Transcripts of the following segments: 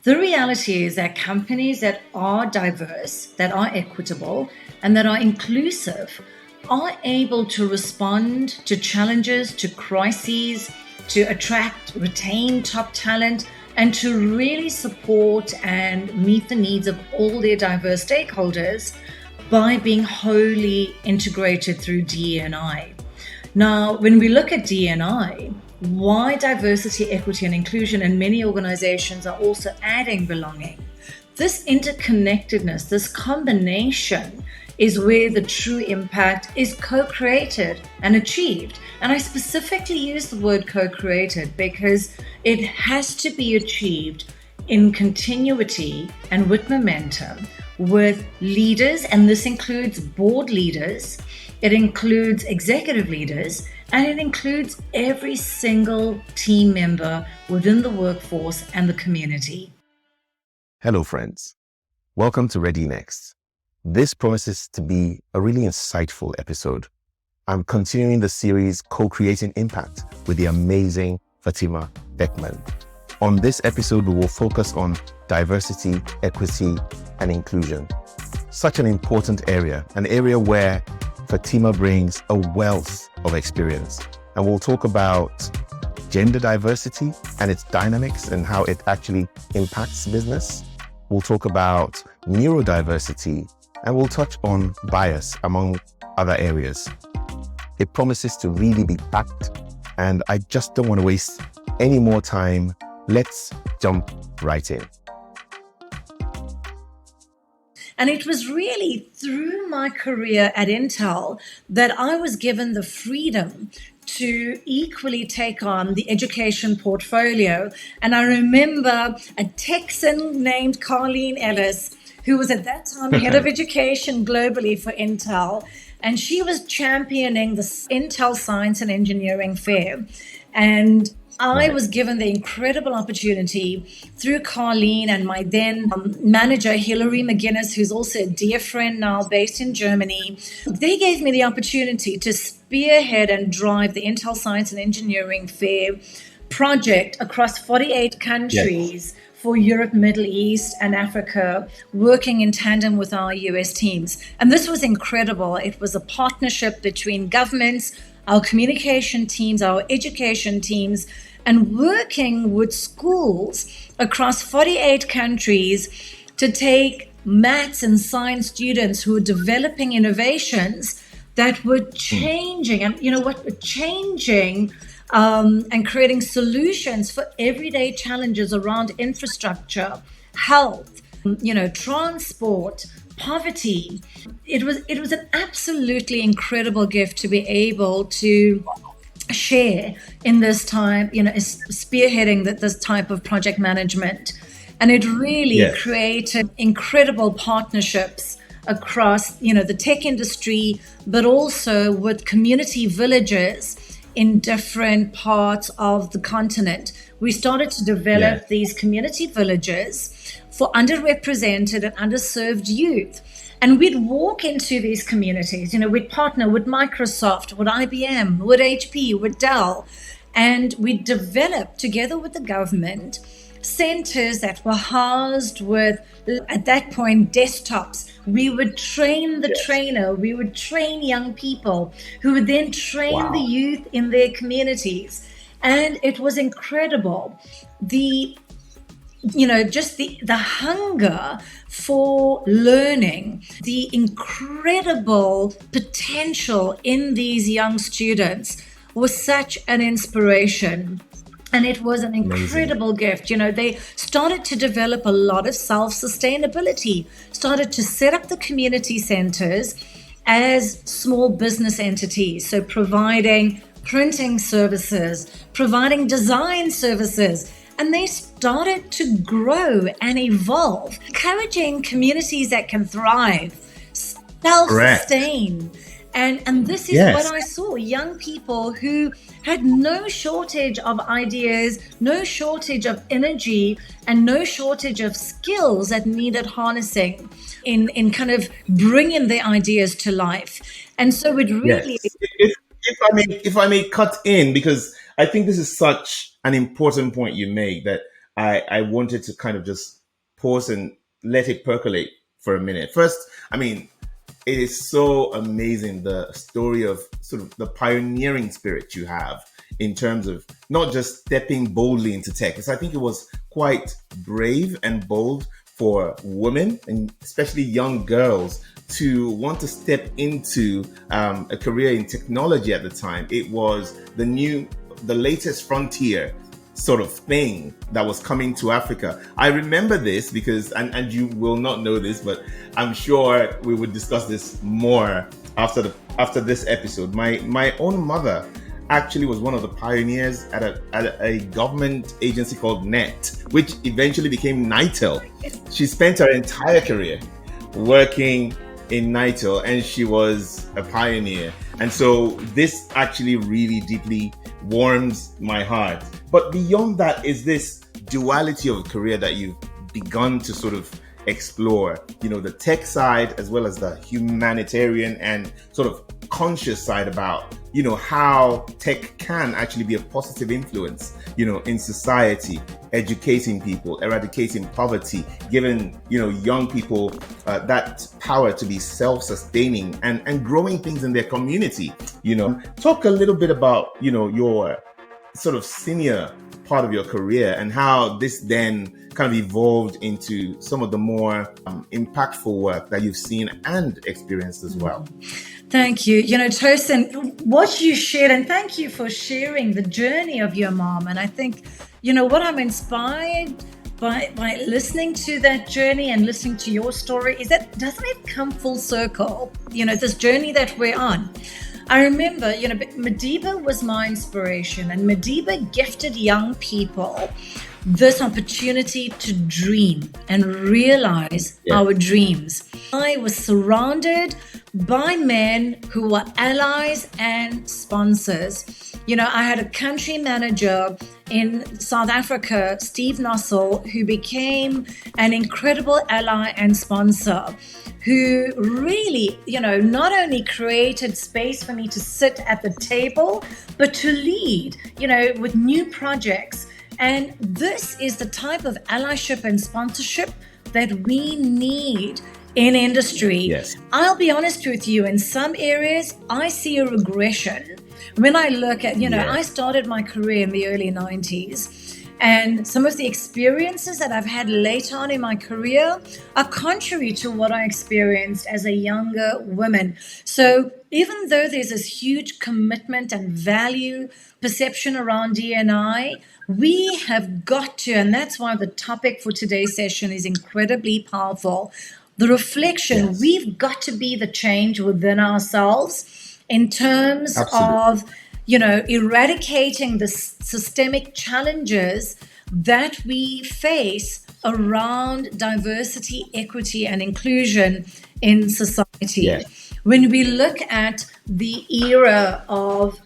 The reality is that companies that are diverse, that are equitable, and that are inclusive are able to respond to challenges, to crises, to attract, retain top talent, and to really support and meet the needs of all their diverse stakeholders by being wholly integrated through DE&I. Now, when we look at DE&I, why diversity, equity, and inclusion in many organizations are also adding belonging. This interconnectedness, this combination is where the true impact is co-created and achieved. And I specifically use the word co-created because it has to be achieved in continuity and with momentum with leaders, and this includes board leaders, it includes executive leaders, and it includes every single team member within the workforce and the community. Hello, friends. Welcome to Ready Next. This promises to be a really insightful episode. I'm continuing the series Co-Creating Impact with the amazing Fathima Beckmann. On this episode, we will focus on diversity, equity, and inclusion. Such an important area, an area where Fathima brings a wealth of experience. And we'll talk about gender diversity and its dynamics and how it actually impacts business. We'll talk about neurodiversity, and we'll touch on bias, among other areas. It promises to really be packed, and I just don't want to waste any more time. Let's jump right in. And it was really through my career at Intel that I was given the freedom to equally take on the education portfolio. And I remember a Texan named Carleen Ellis, who was at that time head of education globally for Intel. And she was championing the Intel Science and Engineering Fair. And I was given the incredible opportunity through Carleen and my then manager, Hilary McGuinness, who's also a dear friend now based in Germany. They gave me the opportunity to spearhead and drive the Intel Science and Engineering Fair project across 48 countries for Europe, Middle East, and Africa, working in tandem with our US teams. And this was incredible. It was a partnership between governments, our communication teams, our education teams, and working with schools across 48 countries to take maths and science students who were developing innovations that were changing and and creating solutions for everyday challenges around infrastructure, health, transport, poverty. It was an absolutely incredible gift to be able to share in this time, spearheading this type of project management. And it really created incredible partnerships across, the tech industry, but also with community villages in different parts of the continent. We started to develop these community villages for underrepresented and underserved youth. And we'd walk into these communities, we'd partner with Microsoft, with IBM, with HP, with Dell, and we'd develop together with the government centers that were housed with, at that point, desktops. We would train the trainer, we would train young people who would then train the youth in their communities. And it was incredible. The hunger for learning, the incredible potential in these young students was such an inspiration. And it was an incredible gift. They started to develop a lot of self-sustainability, started to set up the community centers as small business entities. So providing printing services, providing design services, and they started to grow and evolve, encouraging communities that can thrive, self-sustain. And this is what I saw, young people who had no shortage of ideas, no shortage of energy, and no shortage of skills that needed harnessing in kind of bringing their ideas to life. And so it really... If I may cut in, because I think this is such an important point you made, that I wanted to kind of just pause and let it percolate for a minute. First, I mean, it is so amazing, the story of sort of the pioneering spirit you have in terms of not just stepping boldly into tech. Because I think it was quite brave and bold for women, and especially young girls, to want to step into a career in technology at the time. It was the latest frontier sort of thing that was coming to Africa. I remember this because, and you will not know this, but I'm sure we would discuss this more after this episode. My own mother actually was one of the pioneers at a government agency called NET, which eventually became NITEL. She spent her entire career working in NITEL, and she was a pioneer. And so this actually really deeply warms my heart. But beyond that is this duality of a career that you've begun to sort of explore, the tech side as well as the humanitarian and sort of conscious side about, how tech can actually be a positive influence, in society, educating people, eradicating poverty, giving, young people that power to be self-sustaining and growing things in their community. Talk a little bit about, your sort of senior part of your career and how this then kind of evolved into some of the more impactful work that you've seen and experienced as well. Thank you. Tosin, what you shared, and thank you for sharing the journey of your mom. And I think, what I'm inspired by listening to that journey and listening to your story is that doesn't it come full circle? This journey that we're on. I remember, Madiba was my inspiration, and Madiba gifted young people this opportunity to dream and realize our dreams. I was surrounded by men who were allies and sponsors. I had a country manager in South Africa, Steve Nossel, who became an incredible ally and sponsor, who really, not only created space for me to sit at the table, but to lead, with new projects. And this is the type of allyship and sponsorship that we need in industry. Yes. I'll be honest with you, in some areas, I see a regression. When I look at, I started my career in the early 90s. And some of the experiences that I've had later on in my career are contrary to what I experienced as a younger woman. So even though there's this huge commitment and value perception around DE&I, we have got to, and that's why the topic for today's session is incredibly powerful, the reflection, we've got to be the change within ourselves in terms of eradicating the systemic challenges that we face around diversity, equity, and inclusion in society. Yes. When we look at the era of,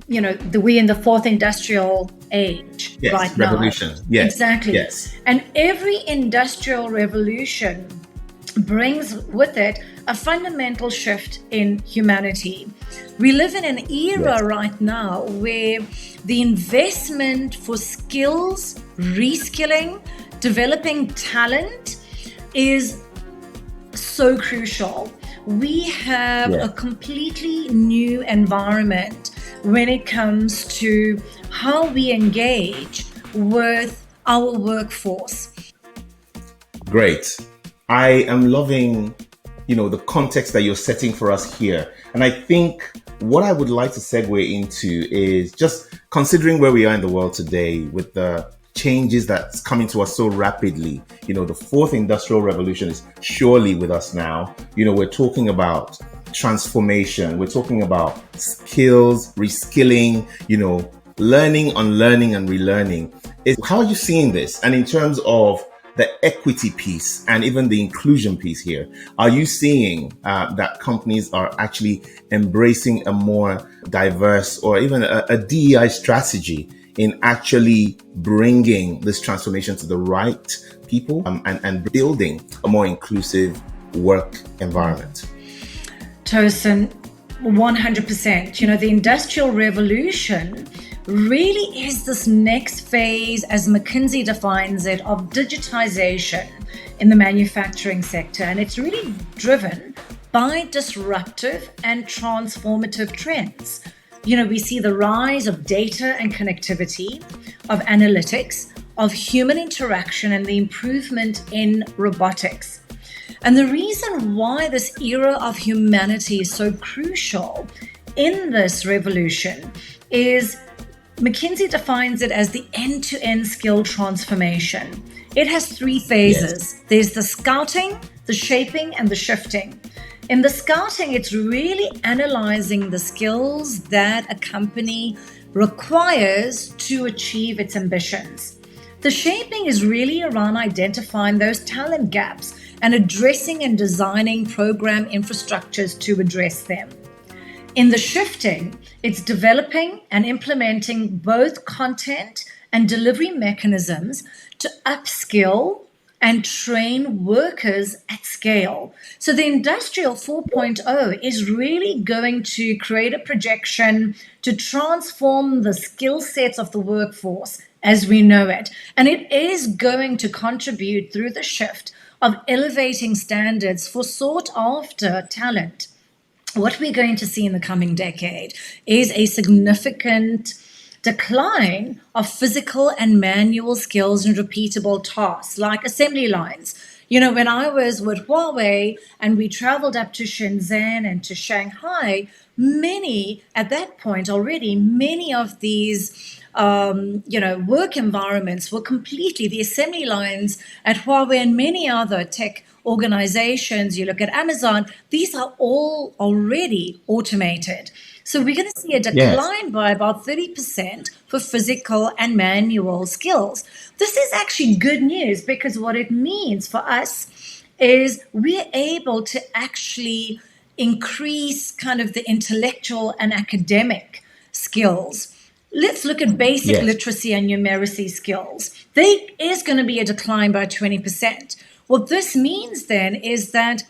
we're in the fourth industrial age right now. Revolution. Yes. Exactly. Yes. And every industrial revolution brings with it a fundamental shift in humanity. We live in an era right now where the investment for skills, reskilling, developing talent is so crucial. We have a completely new environment when it comes to how we engage with our workforce. Great. I am loving, the context that you're setting for us here. And I think what I would like to segue into is just considering where we are in the world today with the changes that's coming to us so rapidly. The fourth industrial revolution is surely with us now. We're talking about transformation. We're talking about skills, reskilling, learning, unlearning, and relearning. How are you seeing this? And in terms of the equity piece and even the inclusion piece here, are you seeing that companies are actually embracing a more diverse or even a DEI strategy in actually bringing this transformation to the right people and building a more inclusive work environment? Tosin, 100%. The Industrial Revolution really is this next phase, as McKinsey defines it, of digitization in the manufacturing sector. And it's really driven by disruptive and transformative trends. We see the rise of data and connectivity, of analytics, of human interaction, and the improvement in robotics. And the reason why this era of humanity is so crucial in this revolution is McKinsey defines it as the end-to-end skill transformation. It has three phases. Yes. There's the scouting, the shaping, and the shifting. In the scouting, it's really analyzing the skills that a company requires to achieve its ambitions. The shaping is really around identifying those talent gaps and addressing and designing program infrastructures to address them. In the shifting, it's developing and implementing both content and delivery mechanisms to upskill and train workers at scale. So the Industrial 4.0 is really going to create a projection to transform the skill sets of the workforce as we know it. And it is going to contribute through the shift of elevating standards for sought after talent. What we're going to see in the coming decade is a significant decline of physical and manual skills and repeatable tasks like assembly lines. When I was with Huawei and we traveled up to Shenzhen and to Shanghai, many of these work environments were completely, the assembly lines at Huawei and many other tech organizations, you look at Amazon, these are all already automated. So we're going to see a decline by about 30% for physical and manual skills. This is actually good news because what it means for us is we're able to actually increase kind of the intellectual and academic skills. Let's look at basic literacy and numeracy skills. There is going to be a decline by 20%. What this means then is that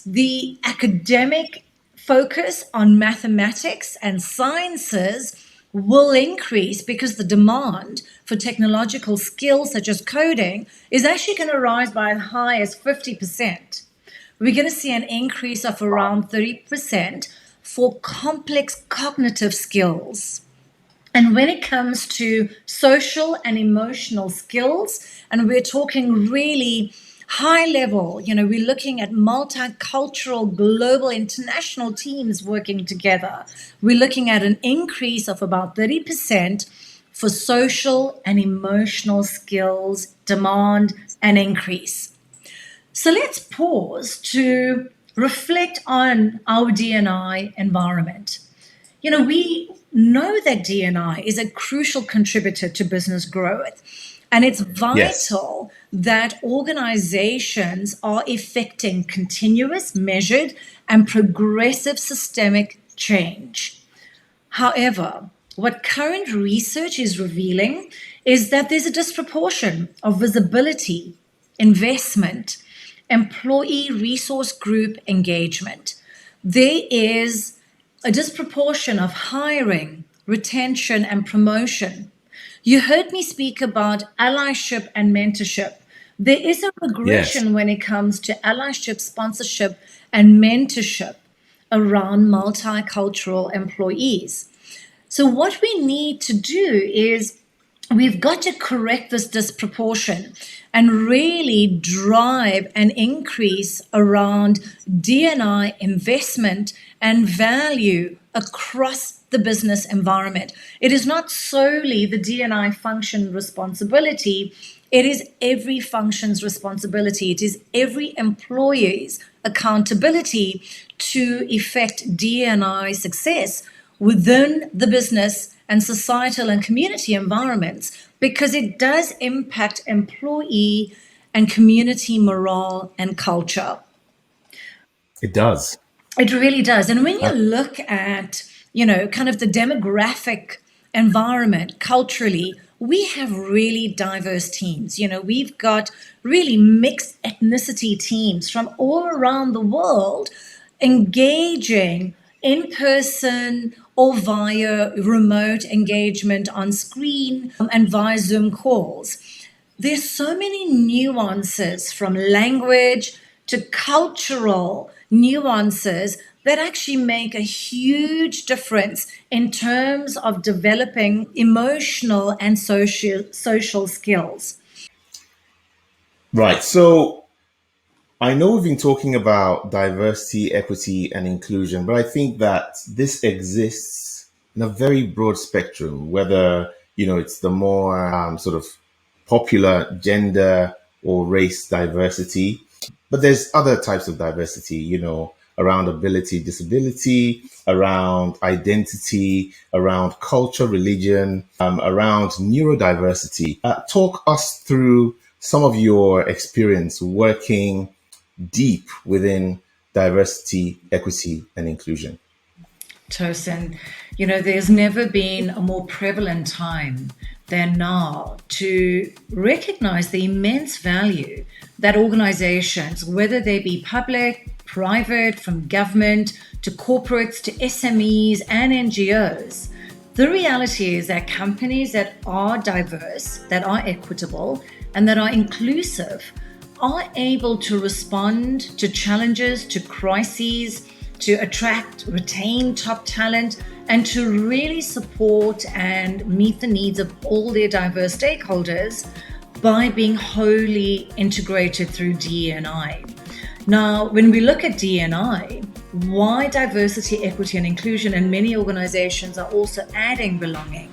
the academic focus on mathematics and sciences will increase because the demand for technological skills such as coding is actually going to rise by as high as 50%. We're going to see an increase of around 30% for complex cognitive skills. And when it comes to social and emotional skills, and we're talking really high level, we're looking at multicultural, global, international teams working together. We're looking at an increase of about 30% for social and emotional skills, demand and increase. So let's pause to reflect on our D&I environment. We know that D&I is a crucial contributor to business growth. And it's vital that organizations are effecting continuous, measured, and progressive systemic change. However, what current research is revealing is that there's a disproportion of visibility, investment, employee resource group engagement. There is a disproportion of hiring, retention, and promotion. You heard me speak about allyship and mentorship. There is a regression when it comes to allyship, sponsorship, and mentorship around multicultural employees. So what we need to do is we've got to correct this disproportion and really drive an increase around D&I investment and value across the business environment. It is not solely the D&I function responsibility. It is every function's responsibility. It is every employee's accountability to effect D&I success within the business and societal and community environments, because it does impact employee and community morale and culture. It does. It really does. And when you look at, kind of the demographic environment culturally, we have really diverse teams. We've got really mixed ethnicity teams from all around the world engaging in person or via remote engagement on screen and via Zoom calls. There's so many nuances from language to cultural nuances that actually make a huge difference in terms of developing emotional and social skills. Right. So I know we've been talking about diversity, equity, and inclusion, but I think that this exists in a very broad spectrum, whether, it's the more sort of popular gender or race diversity. But there's other types of diversity, around ability, disability, around identity, around culture, religion, around neurodiversity. Talk us through some of your experience working deep within diversity, equity, and inclusion. Tosin, there's never been a more prevalent time than now to recognize the immense value that organizations, whether they be public, private, from government to corporates to SMEs and NGOs, the reality is that companies that are diverse, that are equitable, and that are inclusive are able to respond to challenges, to crises, to attract, retain top talent, and to really support and meet the needs of all their diverse stakeholders by being wholly integrated through DE&I. Now, when we look at DE&I, why diversity, equity, and inclusion, and many organizations are also adding belonging.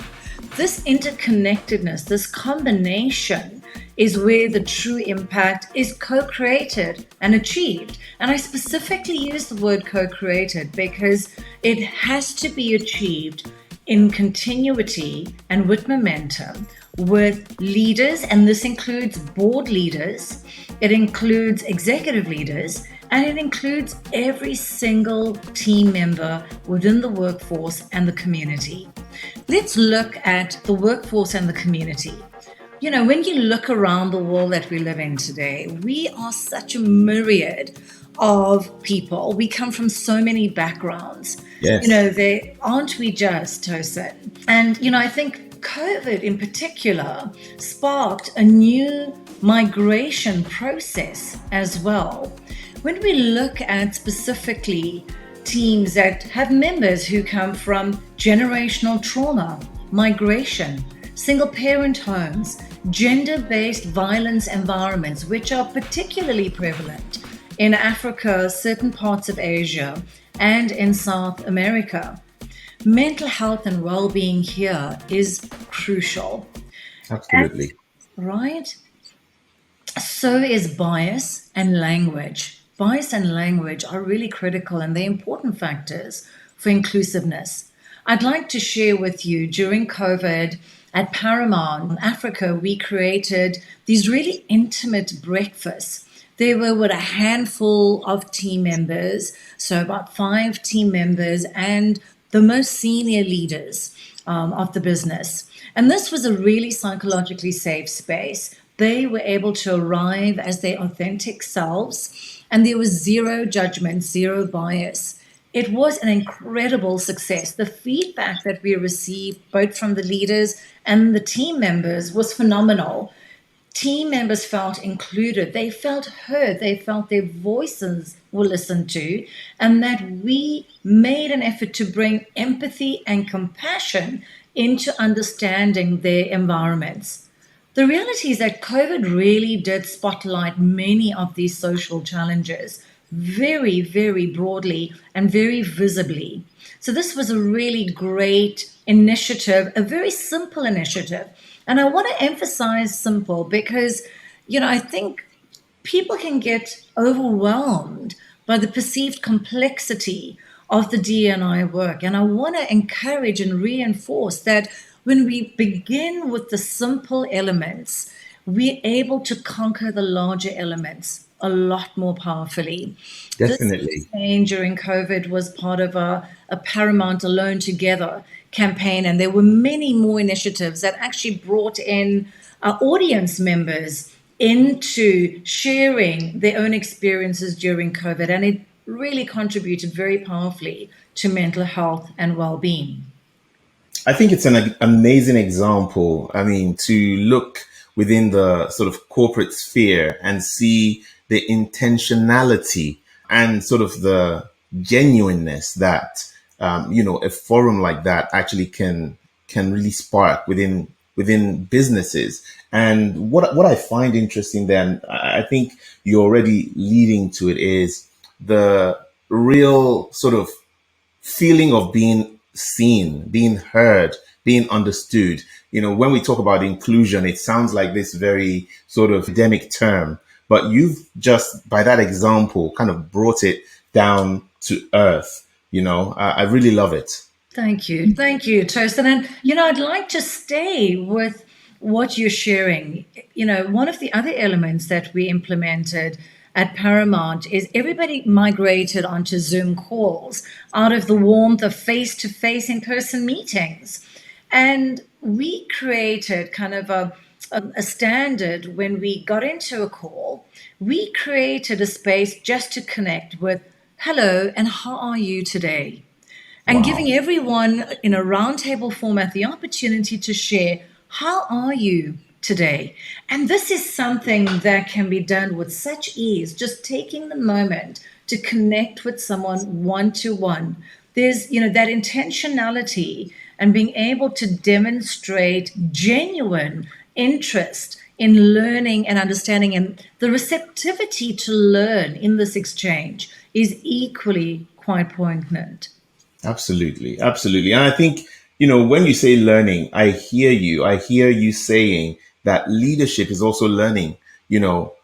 This interconnectedness, this combination is where the true impact is co-created and achieved. And I specifically use the word co-created because it has to be achieved in continuity and with momentum with leaders, and this includes board leaders, it includes executive leaders, and it includes every single team member within the workforce and the community. Let's look at the workforce and the community. When you look around the world that we live in today, we are such a myriad of people. We come from so many backgrounds. Yes. Aren't we just, Tosin? And, I think COVID in particular sparked a new migration process as well. When we look at specifically teams that have members who come from generational trauma, migration, single-parent homes, gender-based violence environments, which are particularly prevalent in Africa, certain parts of Asia, and in South America. Mental health and well-being here is crucial. Absolutely. Right? So is bias and language. Bias and language are really critical, and they're important factors for inclusiveness. I'd like to share with you during COVID at Paramount Africa, we created these really intimate breakfasts. They were with a handful of team members, so about 5 team members and the most senior leaders of the business. And this was a really psychologically safe space. They were able to arrive as their authentic selves, and there was zero judgment, zero bias. It was an incredible success. The feedback that we received, both from the leaders and the team members, was phenomenal. Team members felt included. They felt heard. They felt their voices were listened to, and that we made an effort to bring empathy and compassion into understanding their environments. The reality is that COVID really did spotlight many of these social challenges very, very broadly and very visibly. So this was a really great initiative, a very simple initiative. And I want to emphasize simple because, I think people can get overwhelmed by the perceived complexity of the D&I work. And I want to encourage and reinforce that when we begin with the simple elements, we're able to conquer the larger elements a lot more powerfully. Definitely. This campaign during COVID was part of a Paramount Alone Together campaign, and there were many more initiatives that actually brought in audience members into sharing their own experiences during COVID, and it really contributed very powerfully to mental health and well-being. I think it's an amazing example. I mean, to look within the sort of corporate sphere and see the intentionality and sort of the genuineness that a forum like that actually can really spark within businesses. And what I find interesting, then I think you're already leading to it, is the real sort of feeling of being seen, being heard, being understood. When we talk about inclusion, it sounds like this very sort of academic term, but you've just, by that example, kind of brought it down to earth. I really love it. Thank you. Thank you, Tosin. And, I'd like to stay with what you're sharing. One of the other elements that we implemented at Paramount is everybody migrated onto Zoom calls out of the warmth of face-to-face in-person meetings. And we created kind of a standard when we got into a call. We created a space just to connect with, hello, and how are you today? And Wow. giving everyone in a roundtable format the opportunity to share, how are you today? And this is something that can be done with such ease, just taking the moment to connect with someone one-to-one. There's, that intentionality and being able to demonstrate genuine interest in learning and understanding, and the receptivity to learn in this exchange is equally quite poignant. Absolutely. Absolutely. And I think, when you say learning, I hear you. I hear you saying that leadership is also learning,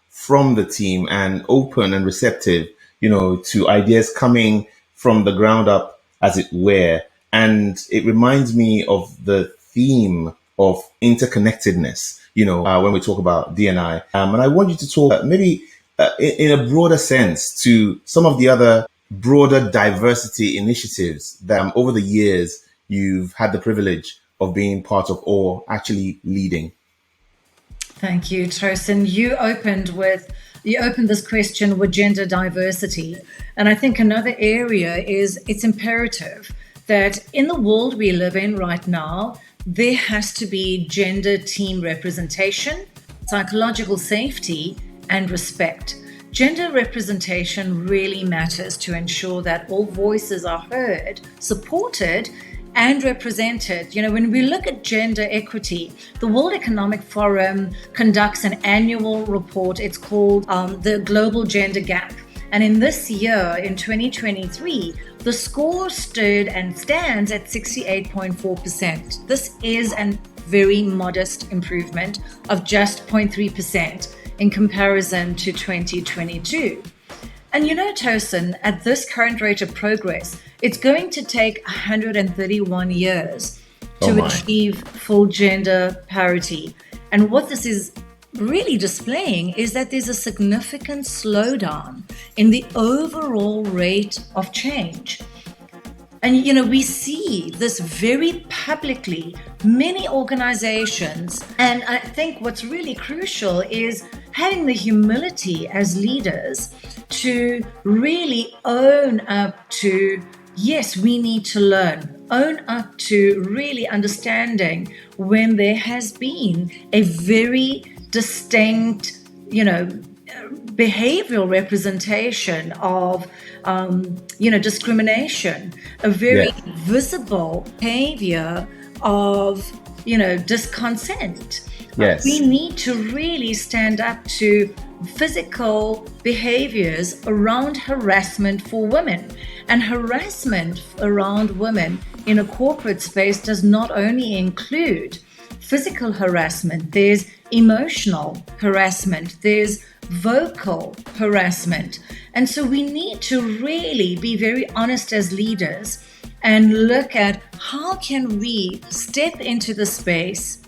from the team and open and receptive, to ideas coming from the ground up, as it were. And it reminds me of the theme of interconnectedness, when we talk about D&I. And I want you to talk maybe in a broader sense to some of the other broader diversity initiatives that over the years you've had the privilege of being part of or actually leading. Thank you, Tosin. You opened this question with gender diversity. And I think another area is it's imperative that in the world we live in right now, there has to be gender team representation, psychological safety, and respect. Gender representation really matters to ensure that all voices are heard, supported, and represented. When we look at gender equity, the World Economic Forum conducts an annual report. It's called the Global Gender Gap. And in this year, in 2023, the score stood and stands at 68.4%. This is a very modest improvement of just 0.3%. in comparison to 2022. And Tosin, at this current rate of progress, it's going to take 131 years to achieve full gender parity. And what this is really displaying is that there's a significant slowdown in the overall rate of change. And, we see this very publicly, many organizations. And I think what's really crucial is having the humility as leaders to really own up to, yes, we need to learn, own up to really understanding when there has been a very distinct, behavioral representation of, discrimination, a very visible behavior of, disconsent. Yes. We need to really stand up to physical behaviors around harassment for women. And harassment around women in a corporate space does not only include physical harassment, there's emotional harassment, there's vocal harassment. And so we need to really be very honest as leaders and look at how can we step into the space,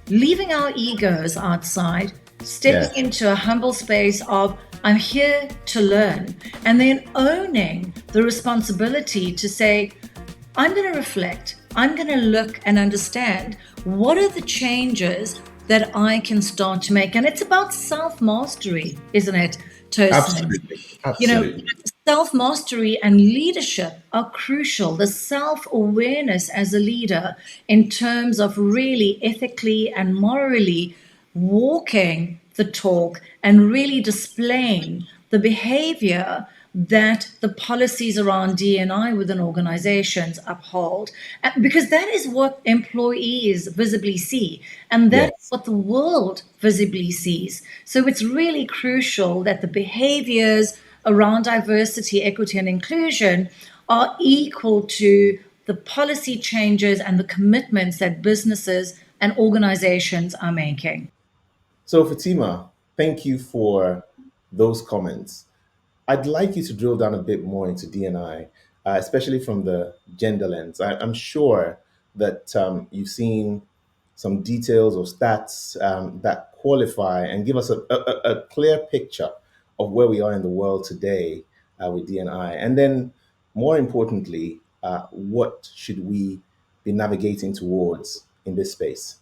leaving our egos outside, stepping into a humble space of I'm here to learn, and then owning the responsibility to say, I'm going to reflect, I'm going to look and understand what are the changes that I can start to make. And it's about self-mastery, isn't it, Tosin? Absolutely. Self-mastery and leadership are crucial. The self-awareness as a leader in terms of really ethically and morally walking the talk and really displaying the behavior that the policies around D&I within organizations uphold. Because that is what employees visibly see, and that is Yes. what the world visibly sees. So it's really crucial that the behaviors around diversity, equity, and inclusion are equal to the policy changes and the commitments that businesses and organizations are making. So, Fatima, thank you for those comments. I'd like you to drill down a bit more into D&I, especially from the gender lens. I'm sure that you've seen some details or stats that qualify and give us a clear picture of where we are in the world today with D&I. And then, more importantly, what should we be navigating towards in this space?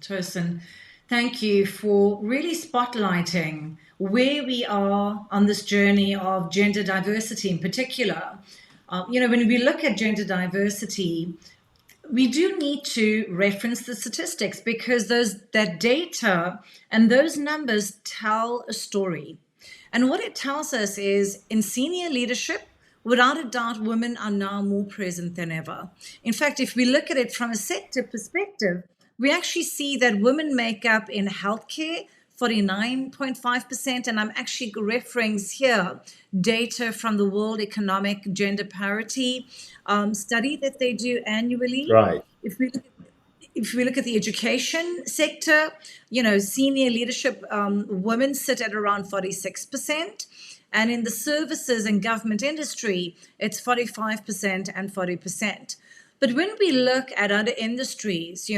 Tosin, thank you for really spotlighting where we are on this journey of gender diversity in particular. When we look at gender diversity, we do need to reference the statistics because that data and those numbers tell a story. And what it tells us is in senior leadership, without a doubt, women are now more present than ever. In fact, if we look at it from a sector perspective, we actually see that women make up in healthcare 49.5%. And I'm actually referring here data from the World Economic Gender Parity study that they do annually. Right. If we look if we look at the education sector, senior leadership women sit at around 46%. And in the services and government industry, it's 45% and 40%. But when we look at other industries,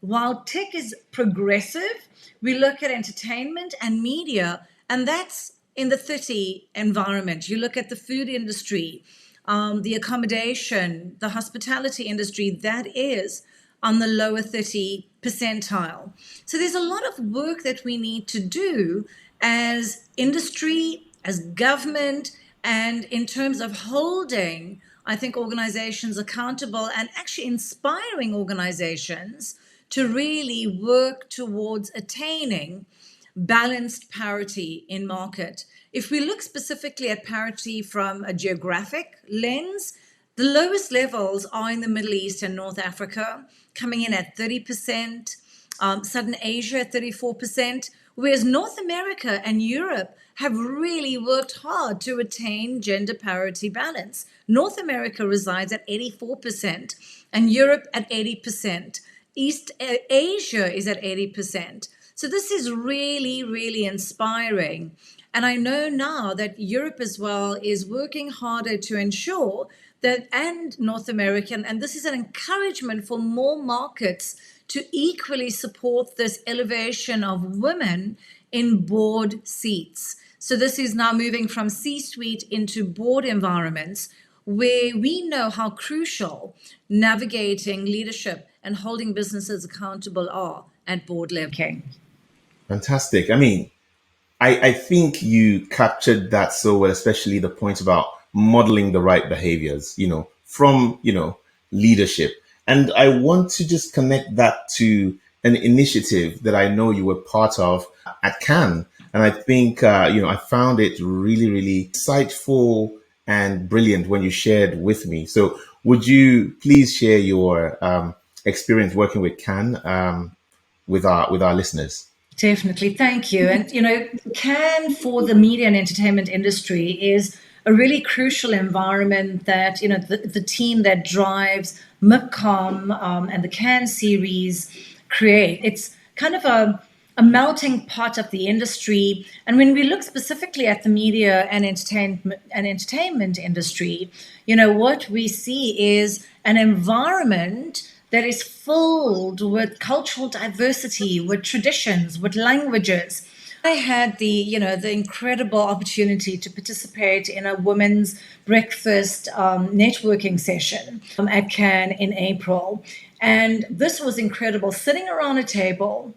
while tech is progressive, we look at entertainment and media, and that's in the 30 environment. You look at the food industry, the accommodation, the hospitality industry, that is on the lower 30 percentile. So there's a lot of work that we need to do as industry, as government, and in terms of holding, I think, organizations accountable and actually inspiring organizations to really work towards attaining balanced parity in market. If we look specifically at parity from a geographic lens, the lowest levels are in the Middle East and North Africa, coming in at 30%, Southern Asia at 34%, whereas North America and Europe have really worked hard to attain gender parity balance. North America resides at 84% and Europe at 80%. East Asia is at 80%. So this is really, really inspiring. And I know now that Europe as well is working harder to ensure that, and North American, and this is an encouragement for more markets to equally support this elevation of women in board seats. So this is now moving from C-suite into board environments where we know how crucial navigating leadership and holding businesses accountable are at board level. Okay. Fantastic. I mean, I think you captured that so well, especially the point about modeling the right behaviors, from, leadership. And I want to just connect that to an initiative that I know you were part of at Cannes. And I think, I found it really, really insightful and brilliant when you shared with me. So would you please share your experience working with Cannes with our listeners? Definitely. Thank you. And, Cannes for the media and entertainment industry is a really crucial environment that, the team that drives MIPCOM and the Cannes series create. It's kind of a melting pot of the industry. And when we look specifically at the media and entertainment industry, what we see is an environment that is filled with cultural diversity, with traditions, with languages. I had the incredible opportunity to participate in a women's breakfast networking session at Cannes in April. And this was incredible, sitting around a table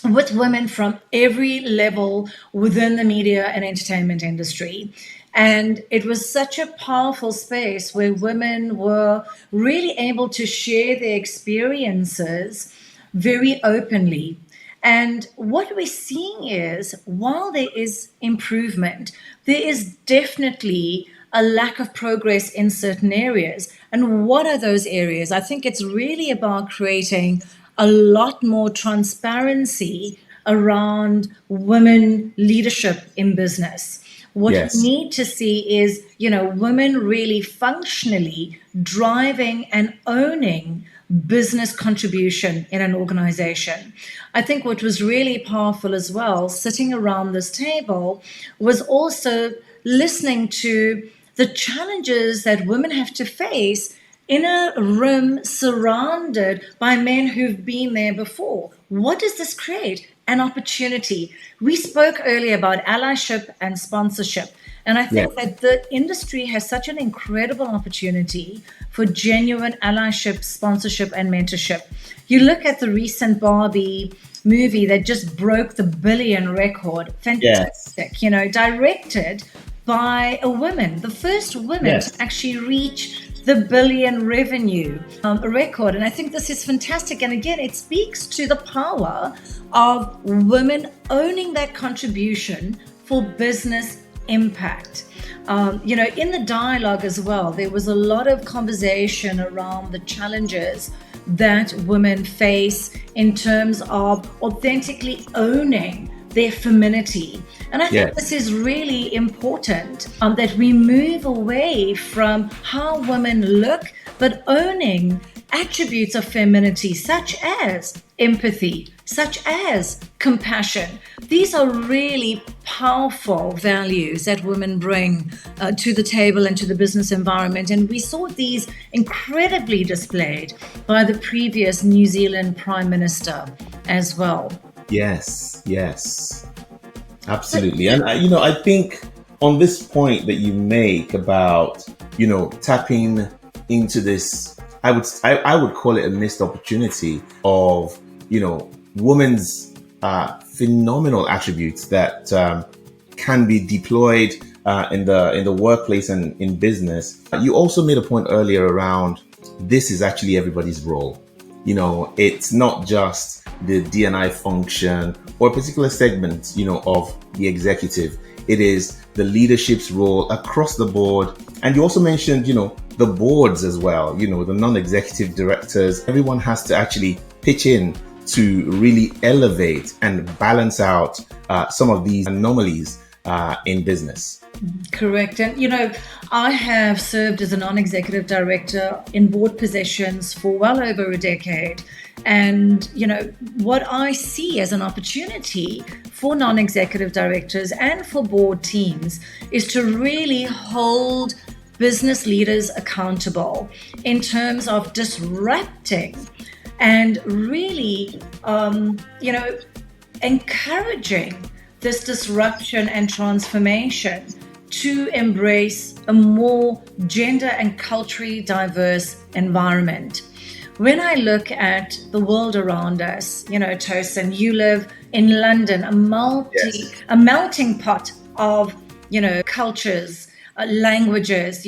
with women from every level within the media and entertainment industry. And it was such a powerful space where women were really able to share their experiences very openly. And what we're seeing is, while there is improvement, there is definitely a lack of progress in certain areas. And what are those areas? I think it's really about creating a lot more transparency around women leadership in business. What we Yes. need to see is, women really functionally driving and owning business contribution in an organization. I think what was really powerful as well, sitting around this table, was also listening to the challenges that women have to face in a room surrounded by men who've been there before. What does this create? An opportunity. We spoke earlier about allyship and sponsorship. And I think that the industry has such an incredible opportunity for genuine allyship, sponsorship, and mentorship. You look at the recent Barbie movie that just broke the billion record. Fantastic, directed by a woman, the first woman to actually reach the billion revenue record. And I think this is fantastic. And again, it speaks to the power of women owning that contribution for business impact. In the dialogue as well, there was a lot of conversation around the challenges that women face in terms of authentically owning their femininity. And I think this is really important, that we move away from how women look, but owning attributes of femininity such as empathy, such as compassion. These are really powerful values that women bring to the table and to the business environment. And we saw these incredibly displayed by the previous New Zealand Prime Minister as well. Yes, absolutely. And, I think on this point that you make about, tapping into this, I would call it a missed opportunity of, women's phenomenal attributes that can be deployed in the workplace and in business. You also made a point earlier around this is actually everybody's role. It's not just the D&I function or a particular segment, of the executive. It is the leadership's role across the board. And you also mentioned, the boards as well, the non-executive directors. Everyone has to actually pitch in to really elevate and balance out some of these anomalies in business. Correct. And, I have served as a non-executive director in board positions for well over a decade. And, what I see as an opportunity for non-executive directors and for board teams is to really hold business leaders accountable in terms of disrupting and really, encouraging this disruption and transformation to embrace a more gender and culturally diverse environment. When I look at the world around us, Tosin, you live in London, a melting pot of, cultures, languages.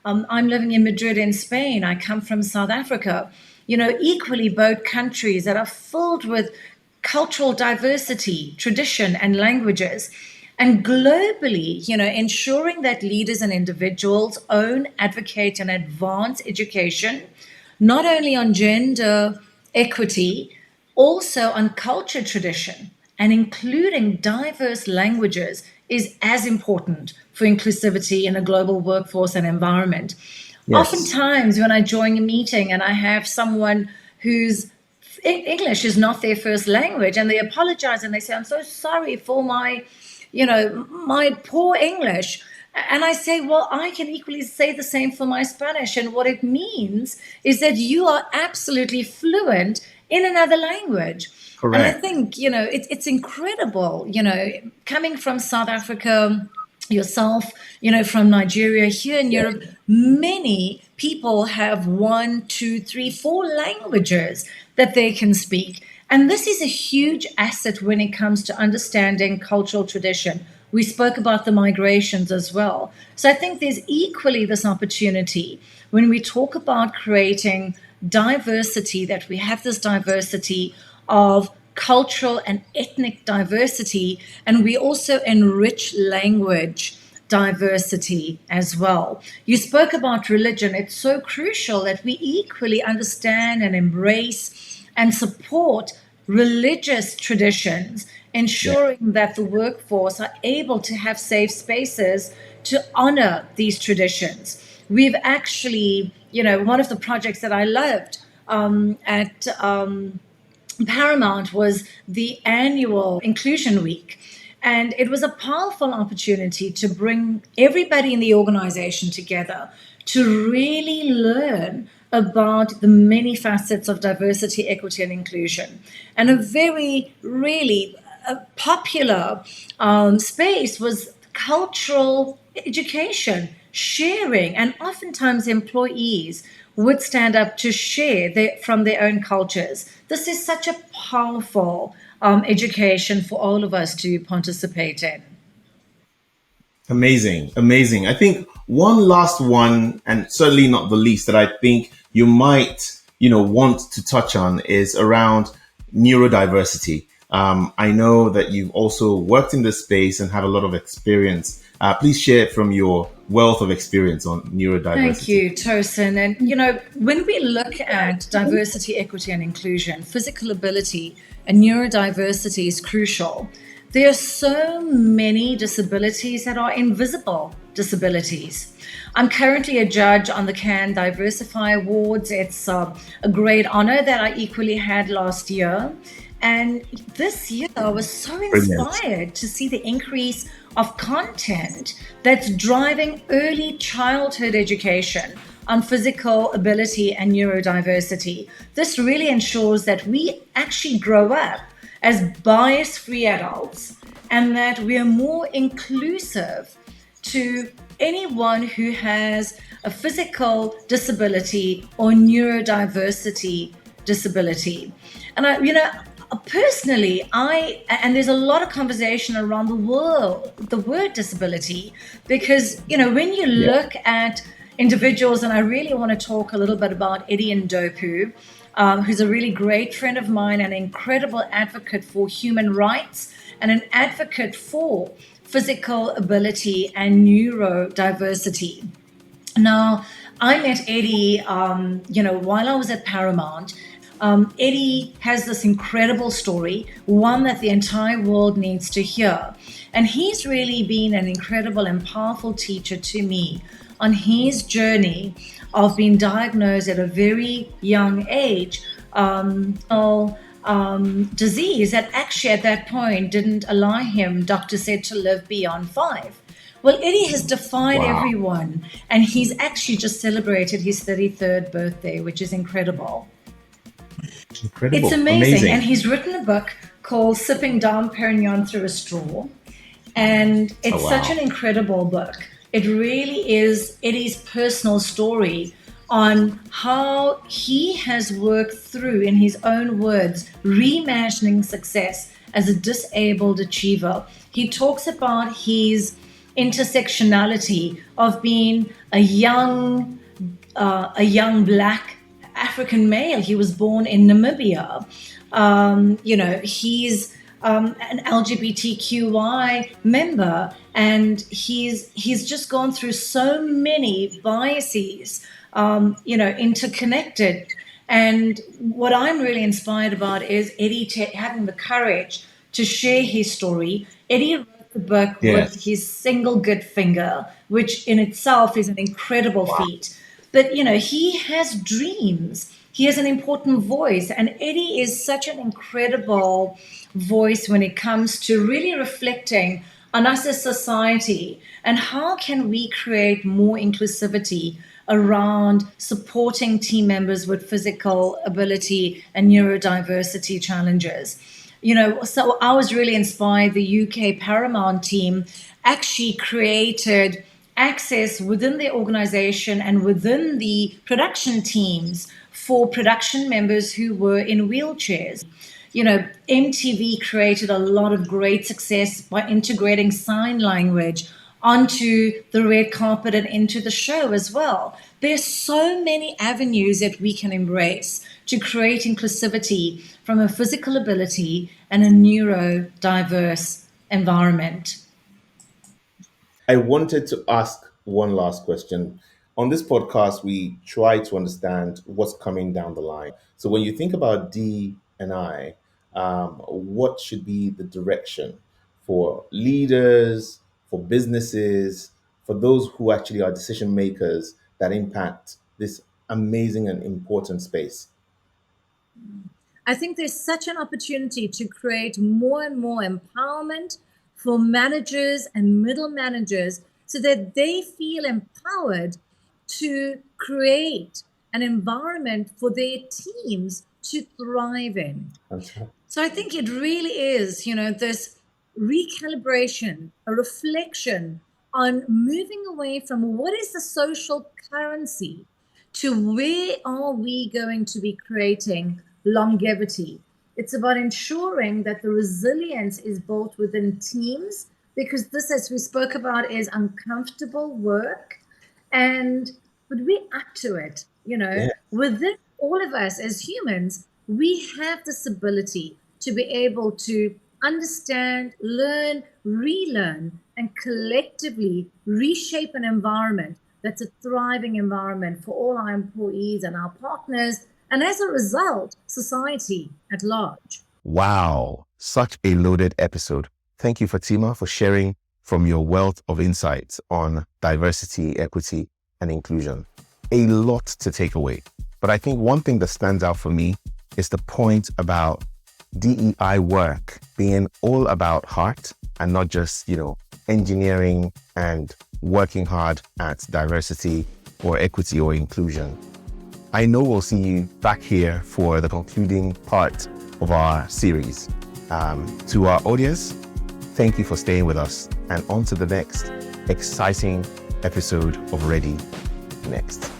I'm living in Madrid in Spain. I come from South Africa. Equally both countries that are filled with cultural diversity, tradition, and languages. And globally, ensuring that leaders and individuals own, advocate, and advance education, not only on gender equity, also on culture tradition, and including diverse languages is as important for inclusivity in a global workforce and environment. Yes. Oftentimes when I join a meeting and I have someone whose English is not their first language and they apologize and they say, I'm so sorry for my poor English. And I say, well, I can equally say the same for my Spanish. And what it means is that you are absolutely fluent in another language. Correct. And I think, it's incredible, coming from South Africa, yourself, from Nigeria, here in Europe, many people have 1, 2, 3, 4 languages that they can speak. And this is a huge asset when it comes to understanding cultural tradition. We spoke about the migrations as well. So I think there's equally this opportunity when we talk about creating diversity, that we have this diversity of cultural and ethnic diversity, and we also enrich language diversity as well. You spoke about religion. It's so crucial that we equally understand and embrace and support religious traditions, ensuring that the workforce are able to have safe spaces to honor these traditions. We've actually, one of the projects that I loved at Paramount was the annual Inclusion Week. And it was a powerful opportunity to bring everybody in the organization together to really learn about the many facets of diversity, equity, and inclusion. And a very, really popular space was cultural education, sharing, and oftentimes employees would stand up to share from their own cultures. This is such a powerful education for all of us to participate in. Amazing, amazing. I think one last one, and certainly not the least, that I think you might, want to touch on is around neurodiversity. I know that you've also worked in this space and have a lot of experience. Please share from your wealth of experience on neurodiversity. Thank you, Tosin. And, when we look at diversity, equity, and inclusion, physical ability and neurodiversity is crucial. There are so many disabilities that are invisible disabilities. I'm currently a judge on the Cannes Diversify Awards. It's a great honor that I equally had last year. And this year I was so inspired to see the increase of content that's driving early childhood education on physical ability and neurodiversity. This really ensures that we actually grow up as bias-free adults and that we are more inclusive to anyone who has a physical disability or neurodiversity disability. And personally, and there's a lot of conversation around the world, the word disability, because, when you look at individuals, and I really want to talk a little bit about Eddie Ndopu, who's a really great friend of mine, an incredible advocate for human rights and an advocate for physical ability and neurodiversity. Now, I met Eddie, while I was at Paramount. Eddie has this incredible story, one that the entire world needs to hear. And he's really been an incredible and powerful teacher to me on his journey of being diagnosed at a very young age, disease that actually at that point didn't allow him, doctor said, to live beyond 5. Well, Eddie has defied everyone, and he's actually just celebrated his 33rd birthday, which is incredible. It's amazing. And he's written a book called Sipping Dom Perignon Through a Straw. And it's such an incredible book. It really is Eddie's personal story on how he has worked through, in his own words, reimagining success as a disabled achiever. He talks about his intersectionality of being a young Black African male. He was born in Namibia. He's an LGBTQI member, and he's just gone through so many biases, interconnected. And what I'm really inspired about is Eddie having the courage to share his story. Eddie wrote the book with his single good finger, which in itself is an incredible feat. But, he has dreams. He has an important voice. And Eddie is such an incredible voice when it comes to really reflecting on us as society and how can we create more inclusivity around supporting team members with physical ability and neurodiversity challenges. So I was really inspired. The UK Paramount team actually created access within the organization and within the production teams for production members who were in wheelchairs. MTV created a lot of great success by integrating sign language onto the red carpet and into the show as well. There's so many avenues that we can embrace to create inclusivity from a physical ability and a neurodiverse environment. I wanted to ask one last question. On this podcast, we try to understand what's coming down the line. So when you think about D&I, what should be the direction for leaders, for businesses, for those who actually are decision makers that impact this amazing and important space? I think there's such an opportunity to create more and more empowerment for managers and middle managers so that they feel empowered to create an environment for their teams to thrive in. Fantastic. So I think it really is, this recalibration, a reflection on moving away from what is the social currency to where are we going to be creating longevity. It's about ensuring that the resilience is built within teams, because this, as we spoke about, is uncomfortable work. And but we add to it, Yeah. within all of us as humans, we have this ability to be able to understand, learn, relearn, and collectively reshape an environment that's a thriving environment for all our employees and our partners, and as a result, society at large. Wow, such a loaded episode. Thank you, Fatima, for sharing from your wealth of insights on diversity, equity, and inclusion. A lot to take away. But I think one thing that stands out for me is the point about DEI work being all about heart and not just, engineering and working hard at diversity or equity or inclusion. I know we'll see you back here for the concluding part of our series. To our audience, thank you for staying with us, and on to the next exciting episode of Ready Next.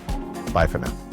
Bye for now.